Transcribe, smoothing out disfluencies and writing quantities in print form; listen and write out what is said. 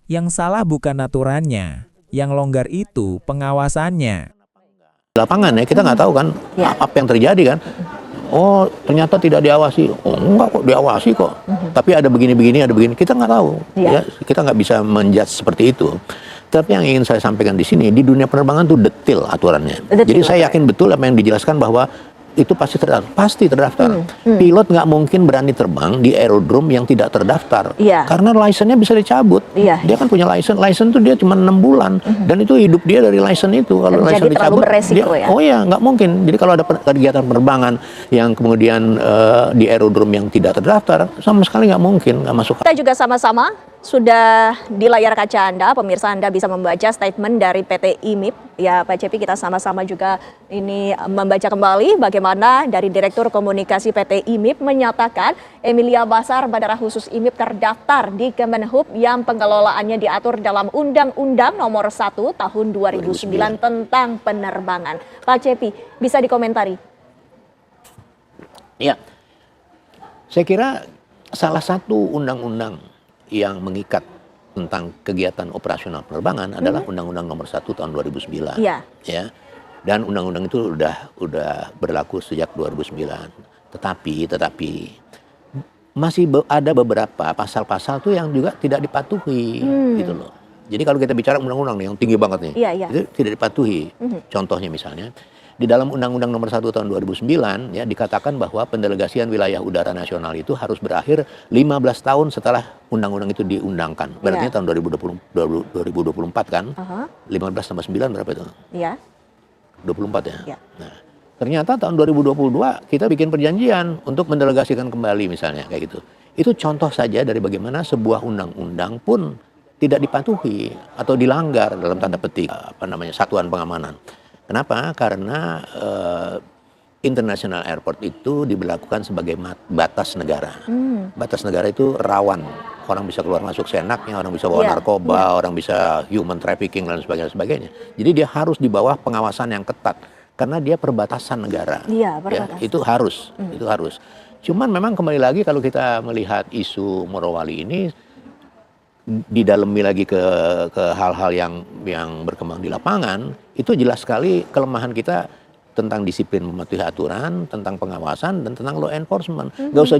Yang salah bukan aturannya, yang longgar itu pengawasannya. Lapangan ya, kita nggak tahu kan apa yang terjadi kan. Oh, ternyata tidak diawasi. Oh, enggak kok, diawasi kok. Tapi ada begini-begini, ada begini. Kita nggak tahu. Ya, kita nggak bisa menjudge seperti itu. Tapi yang ingin saya sampaikan di sini, di dunia penerbangan tuh detail aturannya. Jadi saya yakin betul apa yang dijelaskan bahwa itu pasti terdaftar. Pasti terdaftar. Pilot nggak mungkin berani terbang di aerodrom yang tidak terdaftar. Karena license-nya bisa dicabut. Dia kan punya license. License itu dia cuma 6 bulan. Dan itu hidup dia dari license itu. Kalau license dicabut, oh ya, nggak mungkin. Jadi kalau ada kegiatan penerbangan yang kemudian di aerodrom yang tidak terdaftar, sama sekali nggak mungkin, nggak masuk. Kita juga sama-sama sudah di layar kaca Anda, pemirsa, Anda bisa membaca statement dari PT IMIP. Ya, Pak Cepi, kita sama-sama juga ini membaca kembali bagaimana dari Direktur Komunikasi PT IMIP menyatakan Emilia Basar, Bandara Khusus IMIP terdaftar di Kemenhub yang pengelolaannya diatur dalam Undang-Undang Nomor 1 Tahun 2009 tentang penerbangan. Pak Cepi, bisa dikomentari? Ya, saya kira salah satu undang-undang yang mengikat tentang kegiatan operasional penerbangan adalah Undang-Undang Nomor 1 Tahun 2009. Ya. Dan undang-undang itu udah berlaku sejak 2009. Tetapi masih ada beberapa pasal-pasal tuh yang juga tidak dipatuhi gitu loh. Jadi kalau kita bicara undang-undang nih yang tinggi banget nih, itu tidak dipatuhi. Contohnya misalnya di dalam Undang-Undang Nomor 1 Tahun 2009 ya dikatakan bahwa pendelegasian wilayah udara nasional itu harus berakhir 15 tahun setelah undang-undang itu diundangkan. Berarti tahun 2024 kan? 15 tambah 9 berapa itu? 24 ya? Nah, ternyata tahun 2022 kita bikin perjanjian untuk mendelegasikan kembali misalnya kayak gitu. Itu contoh saja dari bagaimana sebuah undang-undang pun tidak dipatuhi atau dilanggar dalam tanda petik satuan pengamanan. Kenapa? Karena international airport itu diberlakukan sebagai batas negara. Batas negara itu rawan. Orang bisa keluar masuk seenaknya, orang bisa bawa narkoba, orang bisa human trafficking dan sebagainya. Jadi dia harus di bawah pengawasan yang ketat. Karena dia perbatasan negara. Perbatasan. Itu harus. Cuman memang kembali lagi kalau kita melihat isu Morowali ini, didalami lagi ke hal-hal yang berkembang di lapangan, itu jelas sekali kelemahan kita tentang disiplin mematuhi aturan, tentang pengawasan, dan tentang law enforcement. Nggak usah